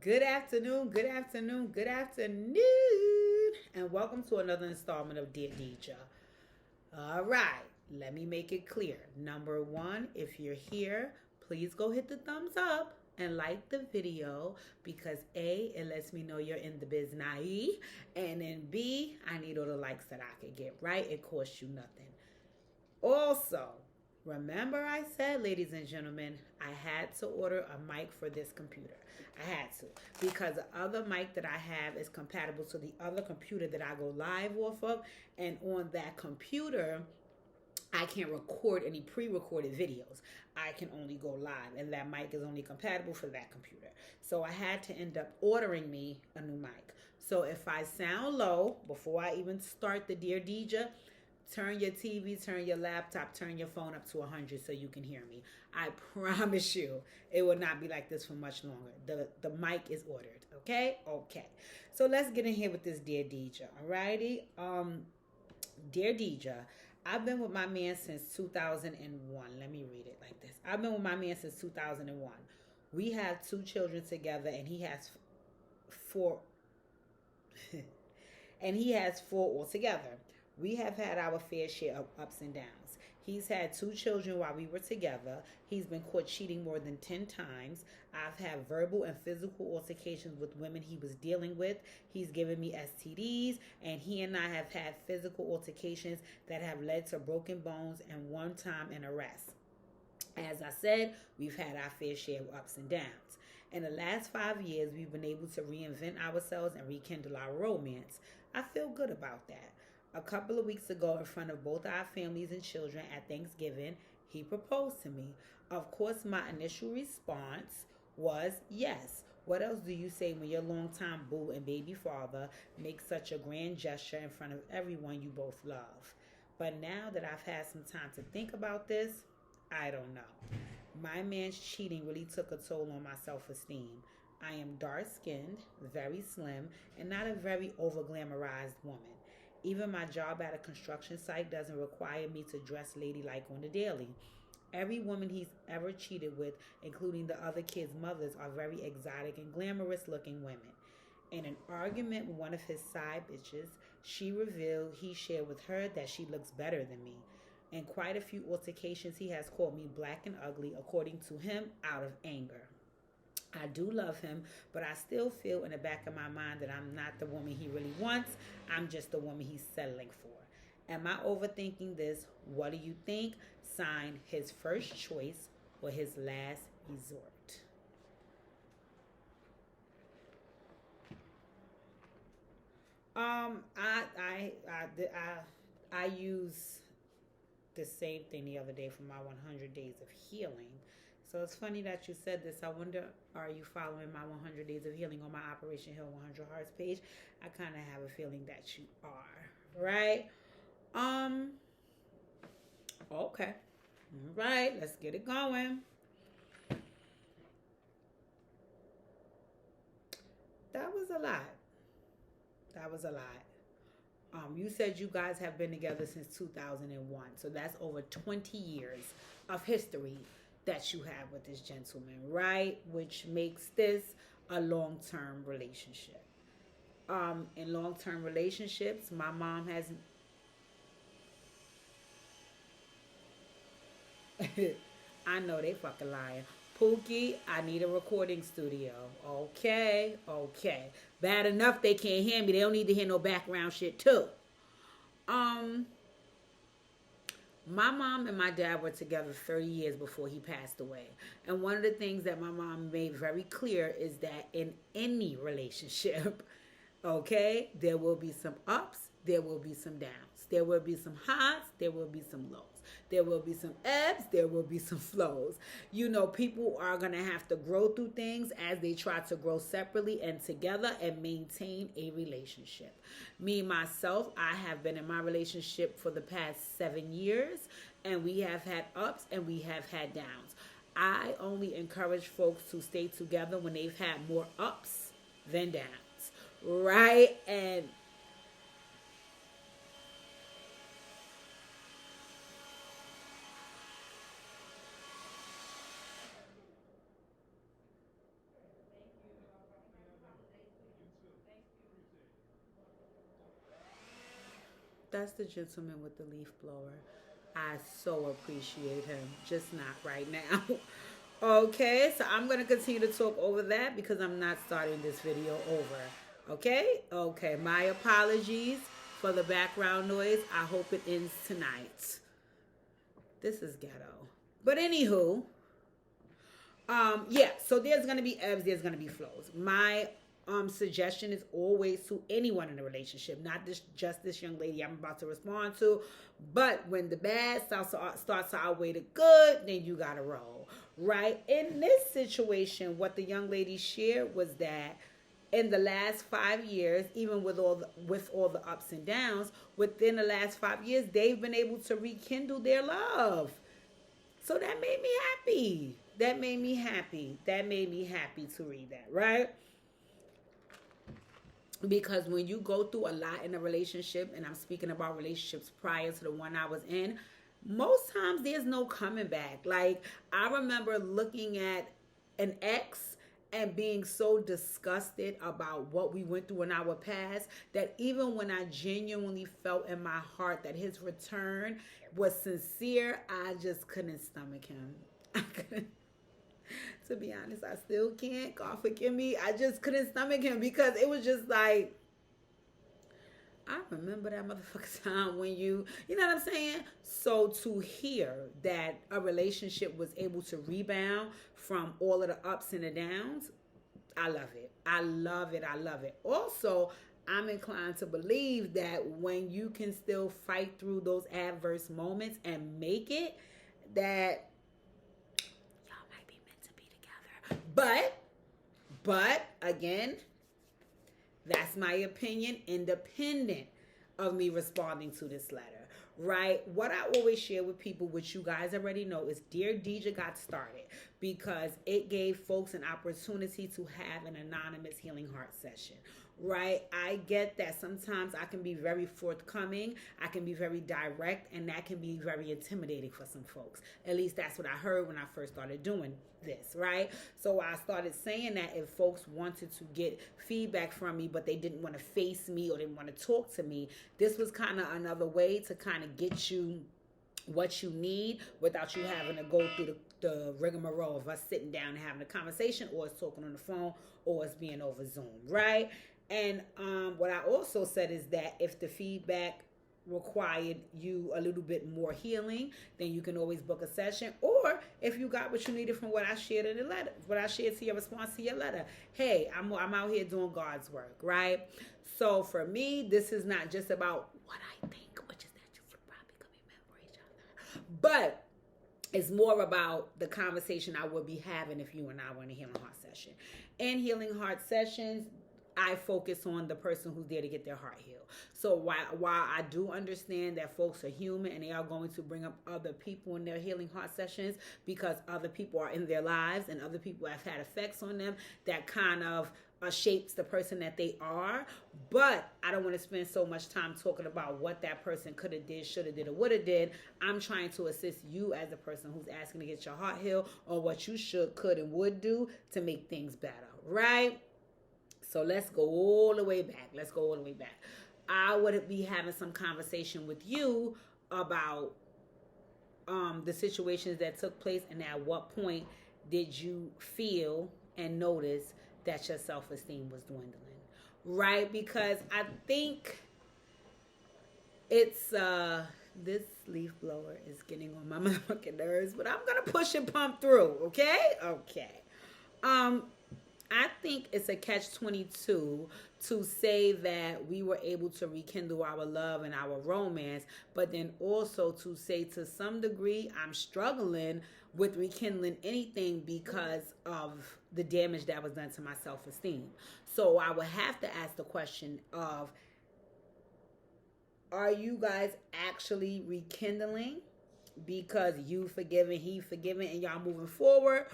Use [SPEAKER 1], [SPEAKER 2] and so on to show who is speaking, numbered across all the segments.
[SPEAKER 1] Good afternoon, good afternoon, good afternoon, and welcome to another installment of Dear Deidre. All right, let me make it clear. Number one, if you're here, please go hit the thumbs up and like the video because A, it lets me know you're in the biz naive, and then B, I need all the likes that I can get, right? It costs you nothing. Also, remember I said, ladies and gentlemen, I had to order a mic for this computer. I had to because the other mic that I have is compatible to the other computer that I go live off of, and on that computer, I can't record any pre-recorded videos. I can only go live, and that mic is only compatible for that computer. So I had to end up ordering me a new mic. So if I sound low before I even start the Dear Deidre, turn your TV, turn your laptop, turn your phone up to 100 so you can hear me. I promise you it will not be like this for much longer. The mic is ordered, okay? Okay. So let's get in here with this Dear Deidre, alrighty? Dear Deidre, I've been with my man since 2001. Let me read it like this. I've been with my man since 2001. We have two children together, and he has four and he has four altogether. We have had our fair share of ups and downs. He's had two children while we were together. He's been caught cheating more than 10 times. I've had verbal and physical altercations with women he was dealing with. He's given me STDs, and he and I have had physical altercations that have led to broken bones and one time an arrest. As I said, we've had our fair share of ups and downs. In the last 5 years, we've been able to reinvent ourselves and rekindle our romance. I feel good about that. A couple of weeks ago, in front of both our families and children at Thanksgiving, he proposed to me. Of course, my initial response was yes. What else do you say when your longtime boo and baby father makes such a grand gesture in front of everyone you both love? But now that I've had some time to think about this, I don't know. My man's cheating really took a toll on my self esteem. I am dark skinned, very slim, and not a very over glamorized woman. Even my job at a construction site doesn't require me to dress ladylike on the daily. Every woman he's ever cheated with, including the other kids' mothers, are very exotic and glamorous looking women. In an argument with one of his side bitches, she revealed he shared with her that she looks better than me. In quite a few altercations, he has called me black and ugly, according to him, out of anger. I do love him, but I still feel in the back of my mind that I'm not the woman he really wants. I'm just the woman he's settling for. Am I overthinking this? What do you think? Sign, his first choice or his last resort. I use the same thing the other day for my 100 days of healing. So it's funny that you said this. I wonder, are you following my 100 days of healing on my Operation Heal 100 Hearts page? I kind of have a feeling that you are, right? Um, okay. All right, let's get it going. That was a lot. That was a lot. You said you guys have been together since 2001. So that's over 20 years of history that you have with this gentleman, right? Which makes this a long term relationship. In long term relationships, my mom has. I know they fucking lying. Pookie, I need a recording studio. Okay, okay. Bad enough they can't hear me. They don't need to hear no background shit too. Um, my mom and my dad were together 30 years before he passed away. And one of the things that my mom made very clear is that in any relationship, okay, there will be some ups, there will be some downs. There will be some highs, there will be some lows. There will be some ebbs, there will be some flows. You know, people are going to have to grow through things as they try to grow separately and together and maintain a relationship. Me, myself, I have been in my relationship for the past 7 years, and we have had ups and we have had downs. I only encourage folks to stay together when they've had more ups than downs, right? And That's the gentleman with the leaf blower. I so appreciate him. Just not right now. Okay, so I'm going to continue to talk over that because I'm not starting this video over. Okay? Okay, my apologies for the background noise. I hope it ends tonight. This is ghetto. But anywho, yeah, so there's gonna be ebbs, there's gonna be flows. My suggestion is always to anyone in a relationship, not just this young lady I'm about to respond to, but when the bad starts to outweigh the good, then you gotta roll, right? In this situation, what the young lady shared was that in the last 5 years, even with all the ups and downs, within the last 5 years, they've been able to rekindle their love. So that made me happy. That made me happy. That made me happy to read that, right? Because when you go through a lot in a relationship, and I'm speaking about relationships prior to the one I was in, most times there's no coming back. Like, I remember looking at an ex and being so disgusted about what we went through in our past that even when I genuinely felt in my heart that his return was sincere, I just couldn't stomach him. I couldn't. To be honest, I still can't. God forgive me. I just couldn't stomach him because it was just like, I remember that motherfucker time when you know what I'm saying? So to hear that a relationship was able to rebound from all of the ups and the downs, I love it. I love it. I love it. Also, I'm inclined to believe that when you can still fight through those adverse moments and make it, that y'all might be meant to be together. But again, that's my opinion, independent of me responding to this letter, right? What I always share with people, which you guys already know, is Dear Deja got started because it gave folks an opportunity to have an anonymous healing heart session, right? I get that sometimes I can be very forthcoming, I can be very direct, and that can be very intimidating for some folks. At least that's what I heard when I first started doing this, right? So I started saying that if folks wanted to get feedback from me, but they didn't want to face me or didn't want to talk to me, this was kind of another way to kind of get you what you need without you having to go through the rigmarole of us sitting down and having a conversation, or us talking on the phone, or us being over Zoom, right? And what I also said is that if the feedback required you a little bit more healing, then you can always book a session. Or if you got what you needed from what I shared in the letter, what I shared to your response to your letter, hey, I'm out here doing God's work, right? So for me, this is not just about what I think, which is that you probably could be meant for each other, but it's more about the conversation I would be having if you and I were in a healing heart session. In healing heart sessions, I focus on the person who's there to get their heart healed. So while I do understand that folks are human and they are going to bring up other people in their healing heart sessions because other people are in their lives and other people have had effects on them that kind of shapes the person that they are. But I don't want to spend so much time talking about what that person could have did, should have did, or would have did. I'm trying to assist you as a person who's asking to get your heart healed or what you should, could, and would do to make things better, right? So let's go all the way back. I would be having some conversation with you about the situations that took place and at what point did you feel and notice that your self-esteem was dwindling, right? Because I think it's this leaf blower is getting on my motherfucking nerves, but I'm gonna push and pump through, okay? I think it's a catch-22 to say that we were able to rekindle our love and our romance, but then also to say to some degree I'm struggling with rekindling anything because of the damage that was done to my self-esteem. So I would have to ask the question of, are you guys actually rekindling because you forgiven, he forgiven, and y'all moving forward?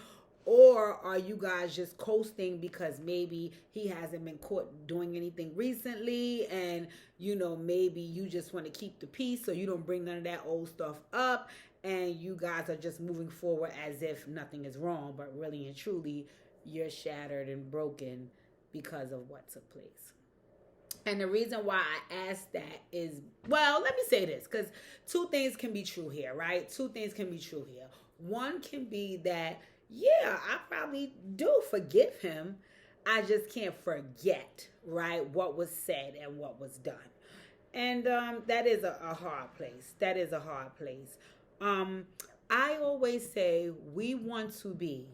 [SPEAKER 1] Or are you guys just coasting because maybe he hasn't been caught doing anything recently and, maybe you just want to keep the peace so you don't bring none of that old stuff up and you guys are just moving forward as if nothing is wrong, but really and truly you're shattered and broken because of what took place. And the reason why I asked that is, well, let me say this, because two things can be true here, right? Two things can be true here. One can be that, yeah, I probably do forgive him. I just can't forget, right, what was said and what was done. And that is a hard place. That is a hard place. Um, I always say we want to be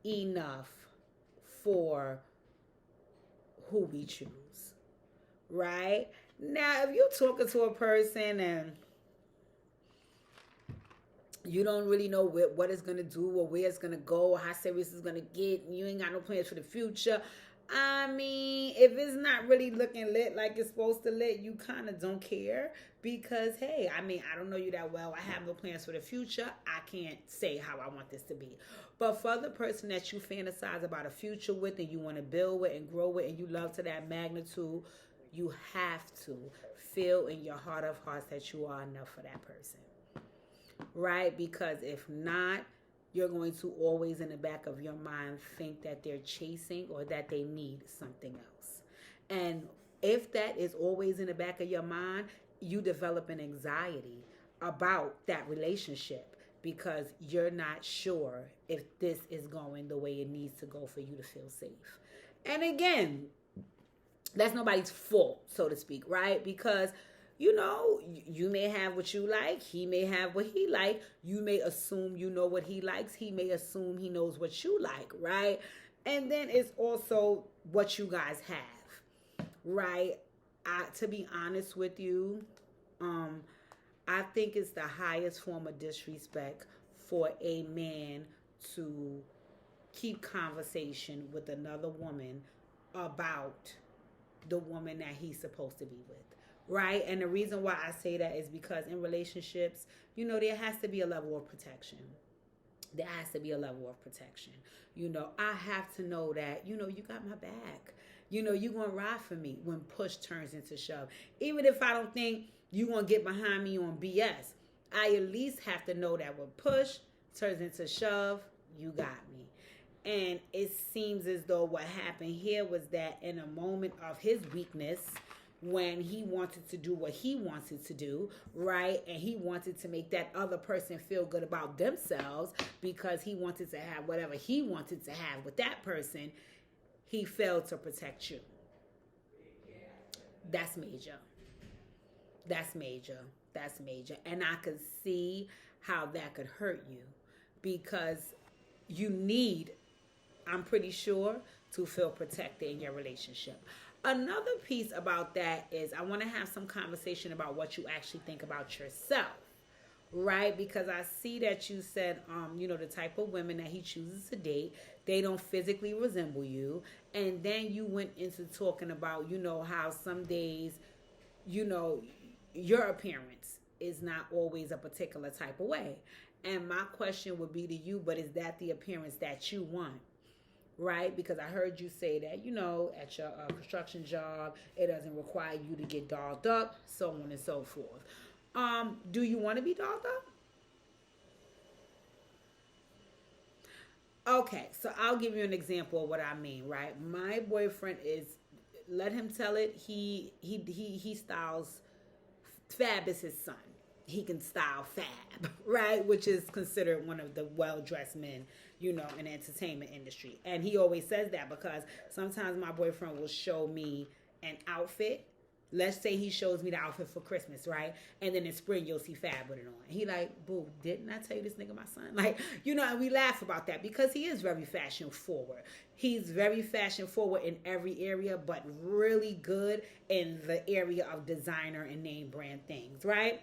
[SPEAKER 1] enough for who we choose, right? Now, if you're talking to a person and you don't really know what it's going to do or where it's going to go or how serious it's going to get, and you ain't got no plans for the future, I mean, if it's not really looking lit like it's supposed to lit, you kind of don't care because, hey, I mean, I don't know you that well. I have no plans for the future. I can't say how I want this to be. But for the person that you fantasize about a future with and you want to build with and grow with and you love to that magnitude, you have to feel in your heart of hearts that you are enough for that person, right? Because if not, you're going to always in the back of your mind think that they're chasing or that they need something else. And if that is always in the back of your mind, you develop an anxiety about that relationship because you're not sure if this is going the way it needs to go for you to feel safe. And again, that's nobody's fault, so to speak, right? Because you may have what you like. He may have what he like. You may assume you know what he likes. He may assume he knows what you like, right? And then it's also what you guys have, right? To be honest with you, I think it's the highest form of disrespect for a man to keep conversation with another woman about the woman that he's supposed to be with. Right? And the reason why I say that is because in relationships, there has to be a level of protection. There has to be a level of protection. I have to know that, you got my back. You're going to ride for me when push turns into shove. Even if I don't think you're going to get behind me on BS, I at least have to know that when push turns into shove, you got me. And it seems as though what happened here was that in a moment of his weakness, when he wanted to do what he wanted to do, right? And he wanted to make that other person feel good about themselves because he wanted to have whatever he wanted to have with that person, he failed to protect you. That's major. That's major. That's major. And I could see how that could hurt you because you need, I'm pretty sure, to feel protected in your relationship. Another piece about that is I want to have some conversation about what you actually think about yourself, right? Because I see that you said, the type of women that he chooses to date, they don't physically resemble you. And then you went into talking about, how some days, your appearance is not always a particular type of way. And my question would be to you, but is that the appearance that you want? Right? Because I heard you say that, at your construction job, it doesn't require you to get dolled up, so on and so forth. Do you want to be dolled up? Okay, so I'll give you an example of what I mean, right? My boyfriend is, let him tell it, he styles Fab is his son. He can style Fab, right? Which is considered one of the well-dressed men, in the entertainment industry. And he always says that because sometimes my boyfriend will show me an outfit. Let's say he shows me the outfit for Christmas, right? And then in spring, you'll see Fab with it on. He like, boo, didn't I tell you this nigga my son? Like, and we laugh about that because he is very fashion forward. He's very fashion forward in every area, but really good in the area of designer and name brand things, right?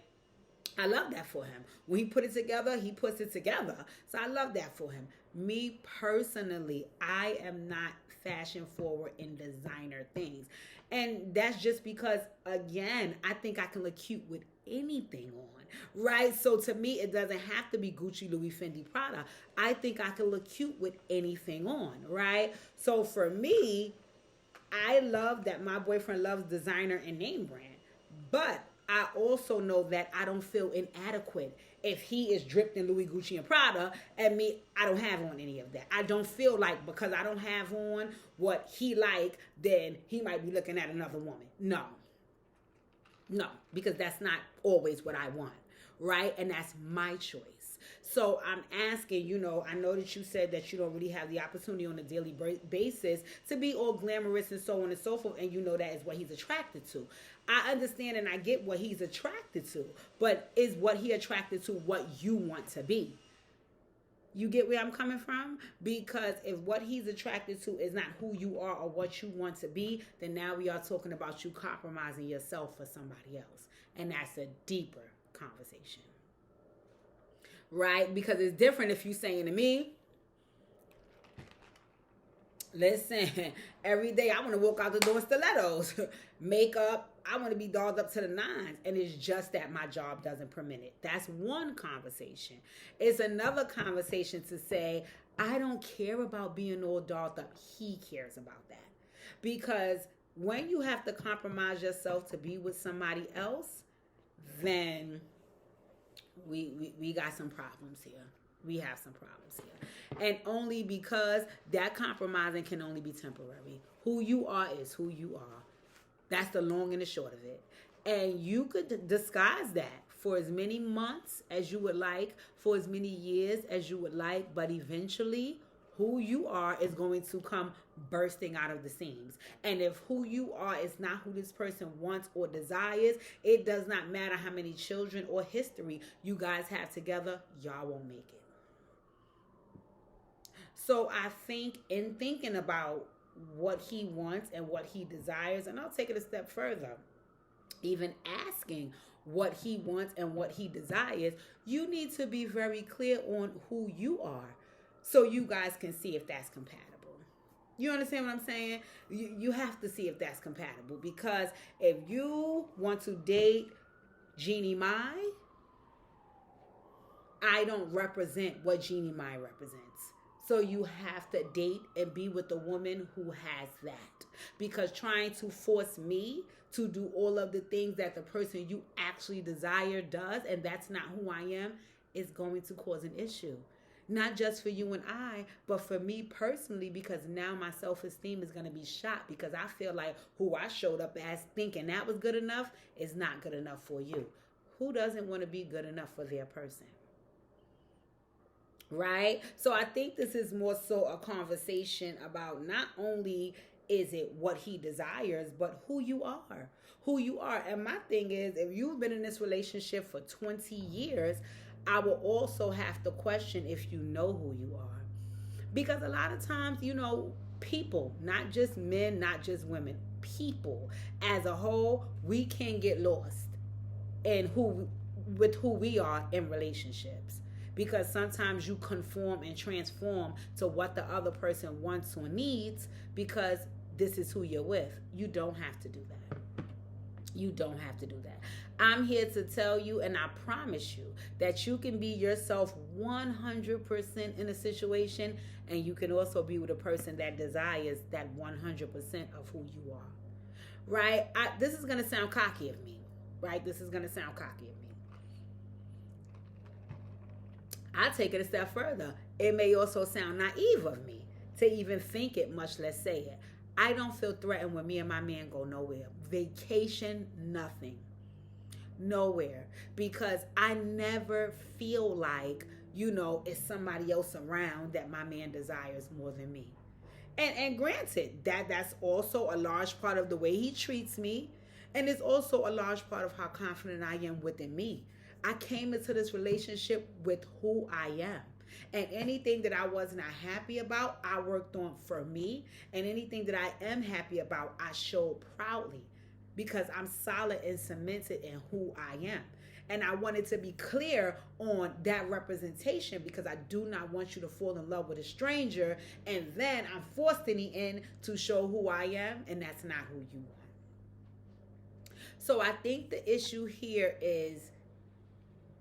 [SPEAKER 1] I love that for him. When he put it together, he puts it together. So I love that for him. Me personally, I am not fashion forward in designer things. And that's just because, again, I think I can look cute with anything on, right? So to me, it doesn't have to be Gucci, Louis, Fendi, Prada. I think I can look cute with anything on, right? So for me, I love that my boyfriend loves designer and name brand. But I also know that I don't feel inadequate if he is dripped in Louis, Gucci, and Prada, and me, I don't have on any of that. I don't feel like because I don't have on what he like, then he might be looking at another woman. No. No, because that's not always what I want, right? And that's my choice. So I'm asking, I know that you said that you don't really have the opportunity on a daily basis to be all glamorous and so on and so forth, and that is what he's attracted to. I understand and I get what he's attracted to, but is what he attracted to what you want to be? You get where I'm coming from? Because if what he's attracted to is not who you are or what you want to be, then now we are talking about you compromising yourself for somebody else. And that's a deeper conversation. Right? Because it's different if you're saying to me, listen, every day I want to walk out the door in stilettos, makeup, I want to be dolled up to the nines. And it's just that my job doesn't permit it. That's one conversation. It's another conversation to say, I don't care about being all dolled up. He cares about that. Because when you have to compromise yourself to be with somebody else, then we got some problems here. We have some problems here. And only because that compromising can only be temporary. Who you are is who you are. That's the long and the short of it. And you could disguise that for as many months as you would like, for as many years as you would like, but eventually who you are is going to come bursting out of the seams. And if who you are is not who this person wants or desires, it does not matter how many children or history you guys have together, y'all won't make it. So I think in thinking about what he wants and what he desires, and I'll take it a step further, even asking what he wants and what he desires, you need to be very clear on who you are so you guys can see if that's compatible. You understand what I'm saying? You have to see if that's compatible, because if you want to date Jeannie Mai, I don't represent what Jeannie Mai represents. So you have to date and be with a woman who has that. Because trying to force me to do all of the things that the person you actually desire does, and that's not who I am, is going to cause an issue. Not just for you and I, but for me personally, because now my self-esteem is going to be shot, because I feel like who I showed up as thinking that was good enough is not good enough for you. Who doesn't want to be good enough for their person? Right? So I think this is more so a conversation about not only is it what he desires, but who you are. Who you are. And my thing is, if you've been in this relationship for 20 years, I will also have to question if you know who you are. Because a lot of times, people, not just men, not just women, people as a whole, we can get lost in who we are in relationships. Because sometimes you conform and transform to what the other person wants or needs because this is who you're with. You don't have to do that. You don't have to do that. I'm here to tell you, and I promise you, that you can be yourself 100% in a situation, and you can also be with a person that desires that 100% of who you are. Right? This is going to sound cocky of me. Right? This is going to sound cocky of me. I take it a step further. It may also sound naive of me to even think it, much less say it. I don't feel threatened when me and my man go nowhere. Vacation, nothing. Nowhere. Because I never feel like, it's somebody else around that my man desires more than me. And granted, that's also a large part of the way he treats me. And it's also a large part of how confident I am within me. I came into this relationship with who I am. And anything that I was not happy about, I worked on for me. And anything that I am happy about, I showed proudly. Because I'm solid and cemented in who I am. And I wanted to be clear on that representation, because I do not want you to fall in love with a stranger. And then I'm forced in the end to show who I am. And that's not who you are. So I think the issue here is,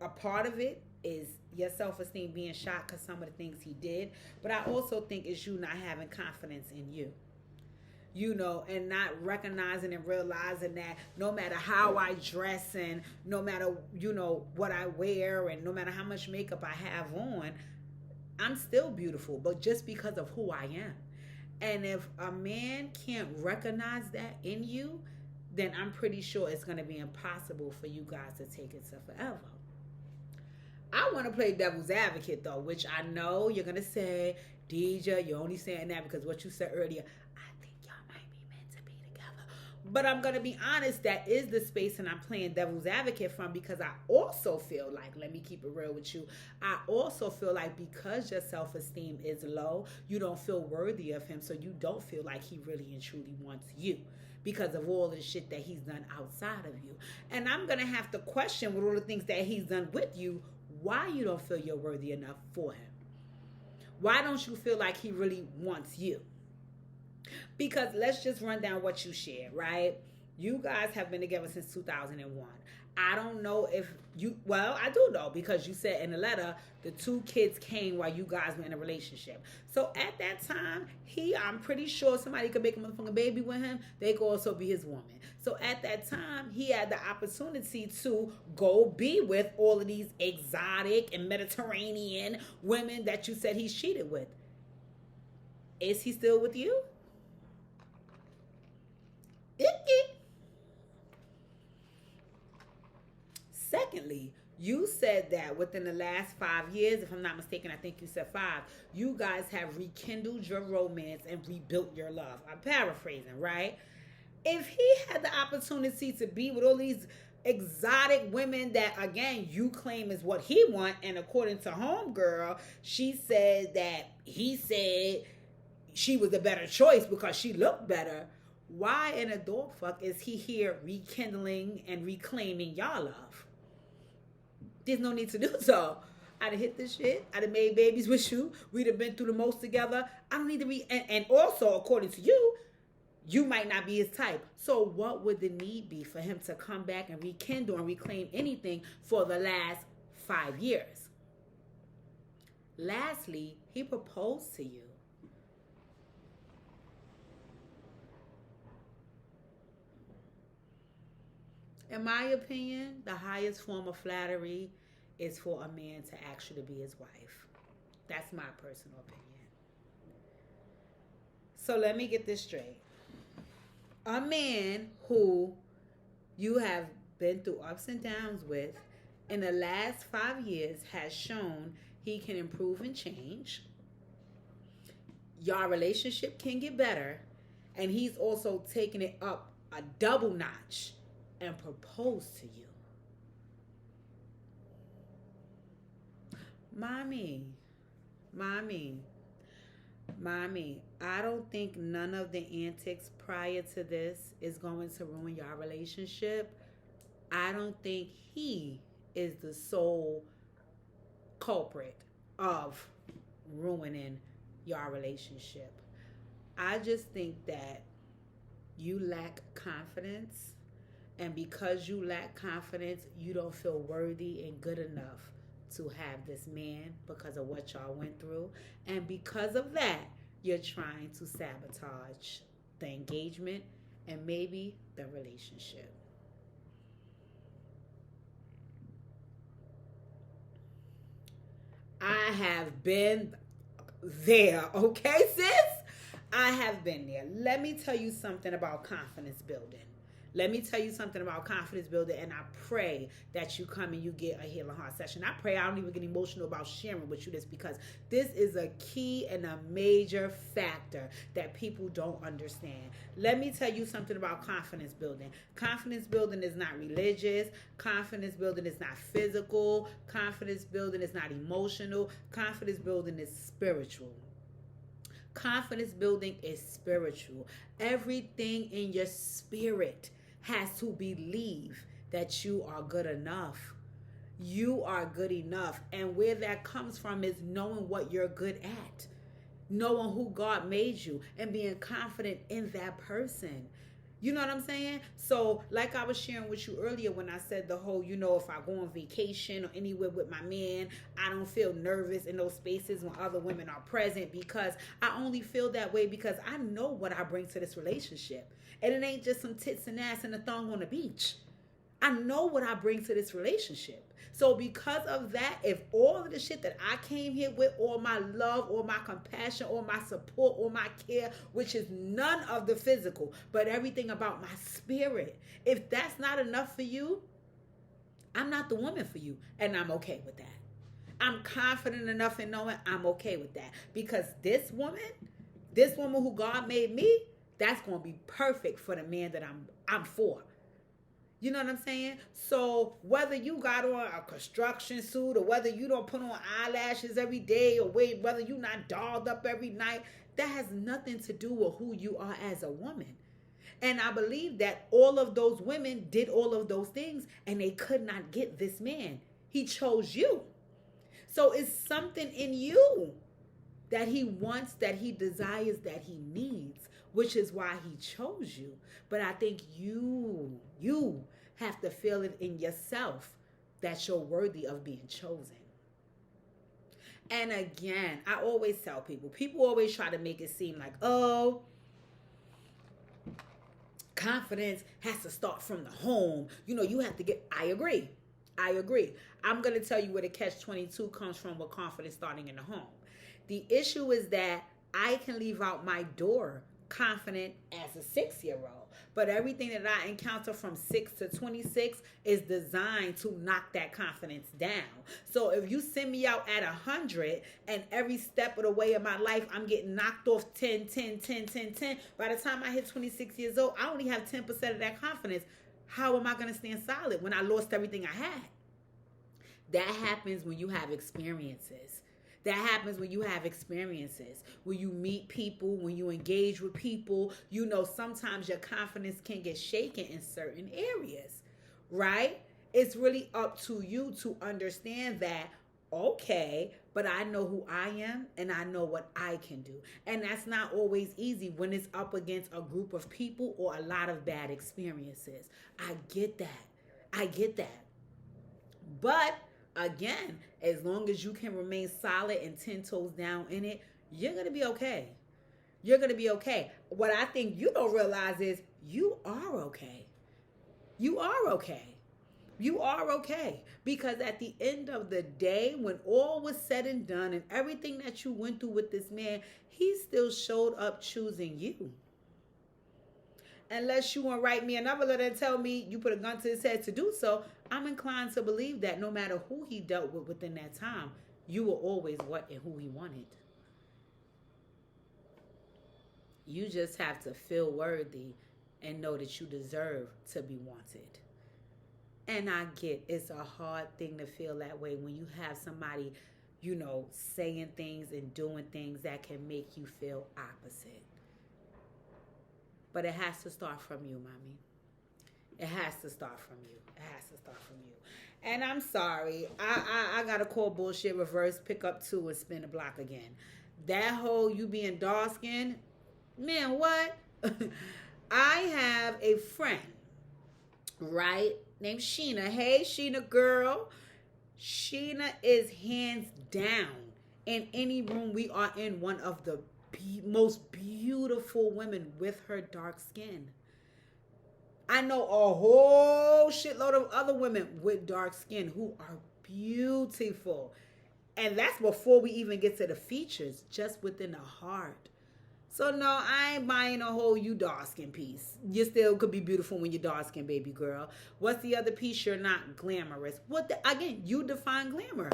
[SPEAKER 1] a part of it is your self-esteem being shot because some of the things he did. But I also think it's you not having confidence in you. and not recognizing and realizing that no matter how I dress and no matter, what I wear and no matter how much makeup I have on, I'm still beautiful, but just because of who I am. And if a man can't recognize that in you, then I'm pretty sure it's going to be impossible for you guys to take it to forever. I want to play devil's advocate though, which I know you're going to say, Deja, you're only saying that because what you said earlier. I think y'all might be meant to be together. But I'm going to be honest, that is the space and I'm playing devil's advocate from, because I also feel like, let me keep it real with you, I also feel like because your self-esteem is low, you don't feel worthy of him, so you don't feel like he really and truly wants you because of all the shit that he's done outside of you. And I'm going to have to question with all the things that he's done with you, why you don't feel you're worthy enough for him. Why don't you feel like he really wants you? Because let's just run down what you shared, right? You guys have been together since 2001. I don't know if I do know, because you said in the letter the 2 kids came while you guys were in a relationship. So at that time, I'm pretty sure somebody could make a motherfucking baby with him. They could also be his woman. So at that time, he had the opportunity to go be with all of these exotic and Mediterranean women that you said he's cheated with. Is he still with you? Secondly, you said that within the last 5 years, if I'm not mistaken, I think you said 5, you guys have rekindled your romance and rebuilt your love. I'm paraphrasing, right? If he had the opportunity to be with all these exotic women that, again, you claim is what he want, and according to Homegirl, she said that he said she was a better choice because she looked better, why in a dog fuck is he here rekindling and reclaiming y'all love? There's no need to do so. I'd have hit this shit. I'd have made babies with you. We'd have been through the most together. I don't need to and also, according to you, you might not be his type. So what would the need be for him to come back and rekindle and reclaim anything for the last 5 years? Lastly, he proposed to you. In my opinion, the highest form of flattery is for a man to actually be his wife. That's my personal opinion. So let me get this straight. A man who you have been through ups and downs with in the last 5 years has shown he can improve and change. Your relationship can get better, and he's also taken it up a double notch and proposed to you. Mommy, I don't think none of the antics prior to this is going to ruin your relationship. I don't think he is the sole culprit of ruining your relationship. I just think that you lack confidence, and because you lack confidence, you don't feel worthy and good enough to have this man because of what y'all went through. And because of that, you're trying to sabotage the engagement and maybe the relationship. I have been there, okay, sis? I have been there. Let me tell you something about confidence building. Let me tell you something about confidence building, and I pray that you come and you get a healing heart session. I pray I don't even get emotional about sharing with you this, because this is a key and a major factor that people don't understand. Let me tell you something about confidence building. Confidence building is not religious. Confidence building is not physical. Confidence building is not emotional. Confidence building is spiritual. Confidence building is spiritual. Everything in your spirit has to believe that you are good enough. You are good enough. And where that comes from is knowing what you're good at, knowing who God made you, and being confident in that person. You know what I'm saying? So, like I was sharing with you earlier when I said the whole, if I go on vacation or anywhere with my man, I don't feel nervous in those spaces when other women are present, because I only feel that way because I know what I bring to this relationship. And it ain't just some tits and ass and a thong on the beach. I know what I bring to this relationship. So because of that, if all of the shit that I came here with, all my love, all my compassion, all my support, all my care, which is none of the physical, but everything about my spirit, if that's not enough for you, I'm not the woman for you. And I'm okay with that. I'm confident enough in knowing I'm okay with that. Because this woman who God made me, that's going to be perfect for the man that I'm for. You know what I'm saying? So whether you got on a construction suit, or whether you don't put on eyelashes every day, or whether you not dolled up every night, that has nothing to do with who you are as a woman. And I believe that all of those women did all of those things and they could not get this man. He chose you. So it's something in you that he wants, that he desires, that he needs, which is why he chose you. But I think you have to feel it in yourself that you're worthy of being chosen. And again, I always tell people always try to make it seem like, oh, confidence has to start from the home. You have to get, I agree. I'm going to tell you where the catch-22 comes from with confidence starting in the home. The issue is that I can leave out my door confident as a 6-year-old, but everything that I encounter from 6 to 26 is designed to knock that confidence down. So if you send me out at 100 and every step of the way of my life I'm getting knocked off 10, by the time I hit 26 years old, I only have 10% of that confidence. How am I going to stand solid when I lost everything I had? That happens when you have experiences. When you meet people, when you engage with people. Sometimes your confidence can get shaken in certain areas, right? It's really up to you to understand that, okay, but I know who I am and I know what I can do. And that's not always easy when it's up against a group of people or a lot of bad experiences. I get that. But again, as long as you can remain solid and 10 toes down in it, you're going to be okay. What I think you don't realize is you are okay. Because at the end of the day, when all was said and done and everything that you went through with this man, he still showed up choosing you. Unless you want to write me another letter and tell me you put a gun to his head to do so, I'm inclined to believe that no matter who he dealt with within that time, you were always what and who he wanted. You just have to feel worthy and know that you deserve to be wanted. And I get it's a hard thing to feel that way when you have somebody, saying things and doing things that can make you feel opposite. But it has to start from you, mommy. It has to start from you. And I'm sorry. I got to call bullshit reverse, pick up 2 and spin the block again. That whole you being dark skinned, man, what? I have a friend, right, named Sheena. Hey, Sheena girl. Sheena is hands down in any room we are in one of the most beautiful women with her dark skin. I know a whole shitload of other women with dark skin who are beautiful. And that's before we even get to the features, just within the heart. So no, I ain't buying a whole you dark skin piece. You still could be beautiful when you're dark skin, baby girl. What's the other piece? You're not glamorous. Again, you define glamour.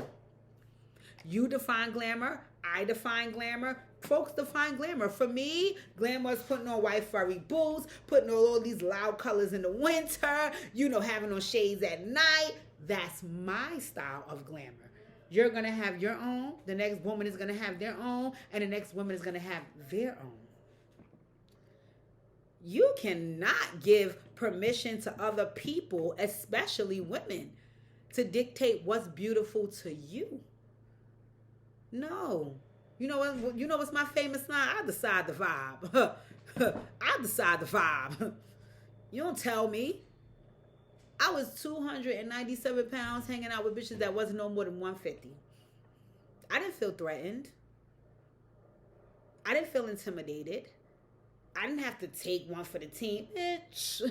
[SPEAKER 1] I define glamour. Folks define glamour. For me, glamour is putting on white furry boots, putting on all these loud colors in the winter, having on shades at night. That's my style of glamour. You're going to have your own. The next woman is going to have their own. And the next woman is going to have their own. You cannot give permission to other people, especially women, to dictate what's beautiful to you. No. You know what's my famous line? I decide the vibe. You don't tell me. I was 297 pounds hanging out with bitches that wasn't no more than 150. I didn't feel threatened. I didn't feel intimidated. I didn't have to take one for the team. Bitch.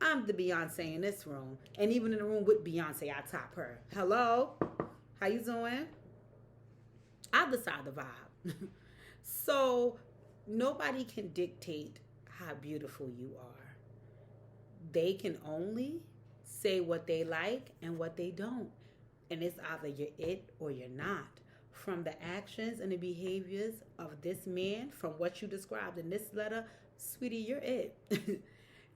[SPEAKER 1] I'm the Beyonce in this room. And even in the room with Beyonce, I top her. Hello? How you doing? I'll decide the vibe. So nobody can dictate how beautiful you are. They can only say what they like and what they don't. And it's either you're it or you're not. From the actions and the behaviors of this man, from what you described in this letter, sweetie, you're it.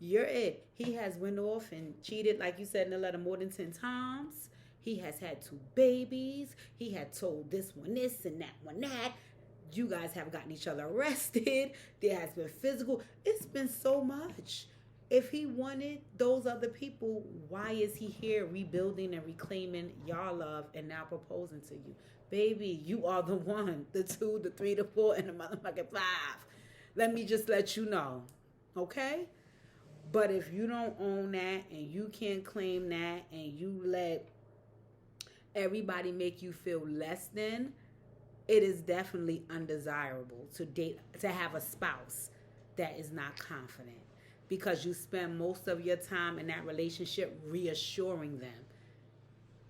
[SPEAKER 1] You're it. He has went off and cheated, like you said in the letter, more than 10 times. He has had 2 babies. He had told this one this and that one that. You guys have gotten each other arrested. There has been physical. It's been so much. If he wanted those other people, why is he here rebuilding and reclaiming y'all love and now proposing to you? Baby, you are the 1, the 2, the 3, the 4, and the motherfucking 5. Let me just let you know. Okay? But if you don't own that and you can't claim that and you let everybody make you feel less than, it is definitely undesirable to date, to have a spouse that is not confident, because you spend most of your time in that relationship reassuring them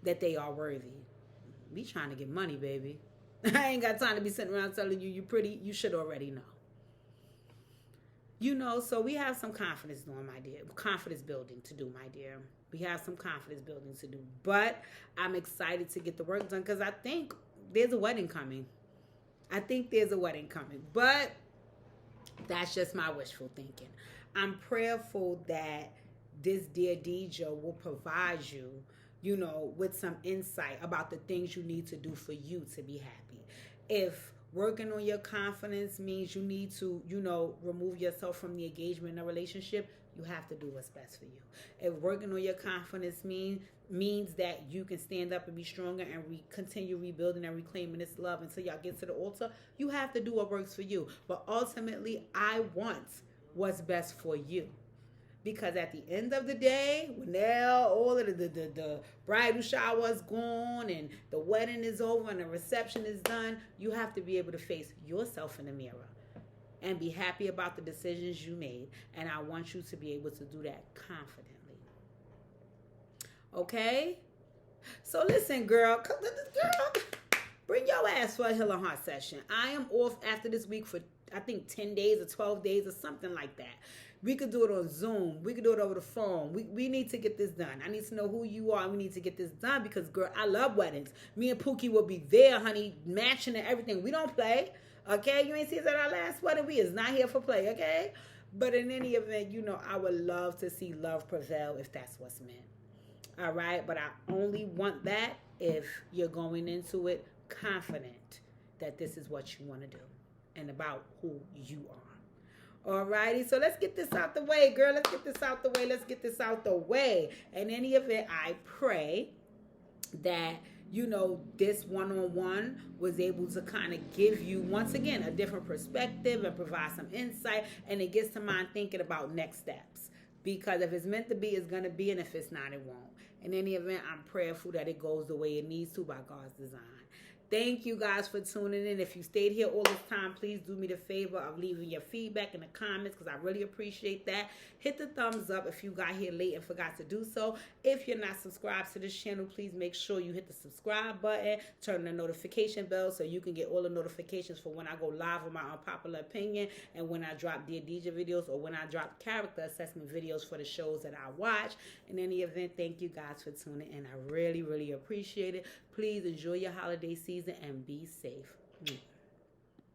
[SPEAKER 1] that they are worthy. We trying to get money, baby. I ain't got time to be sitting around telling you pretty. You should already know. You know, so we have some confidence doing, my dear. Confidence building to do, my dear. We have some confidence building to do. But I'm excited to get the work done because I think there's a wedding coming. But that's just my wishful thinking. I'm prayerful that this dear DJ will provide you, you know, with some insight about the things you need to do for you to be happy. If working on your confidence means you need to, you know, remove yourself from the engagement in a relationship, you have to do what's best for you. If working on your confidence means that you can stand up and be stronger and continue rebuilding and reclaiming this love until y'all get to the altar, you have to do what works for you. But ultimately, I want what's best for you. Because at the end of the day, when now all of the bridal shower is gone and the wedding is over and the reception is done, you have to be able to face yourself in the mirror and be happy about the decisions you made. And I want you to be able to do that confidently. Okay? So listen, girl, bring your ass for a Hill and Heart session. I am off after this week for, I think, 10 days or 12 days or something like that. We could do it on Zoom. We could do it over the phone. We need to get this done. I need to know who you are. We need to get this done because, girl, I love weddings. Me and Pookie will be there, honey, matching and everything. We don't play, okay? You ain't see us at our last wedding. We is not here for play, okay? But in any event, you know, I would love to see love prevail if that's what's meant. All right? But I only want that if you're going into it confident that this is what you want to do and about who you are. Alrighty, so let's get this out the way, girl. Let's get this out the way. In any event, I pray that, you know, this one-on-one was able to kind of give you, once again, a different perspective and provide some insight, and it gets to mind thinking about next steps. Because if it's meant to be, it's going to be, and if it's not, it won't. In any event, I'm prayerful that it goes the way it needs to by God's design. Thank you guys for tuning in. If you stayed here all this time, please do me the favor of leaving your feedback in the comments because I really appreciate that. Hit the thumbs up if you got here late and forgot to do so. If you're not subscribed to this channel, please make sure you hit the subscribe button, turn the notification bell so you can get all the notifications for when I go live with my unpopular opinion and when I drop Dear DJ videos or when I drop character assessment videos for the shows that I watch. In any event, thank you guys for tuning in. I really, really appreciate it. Please enjoy your holiday season and be safe.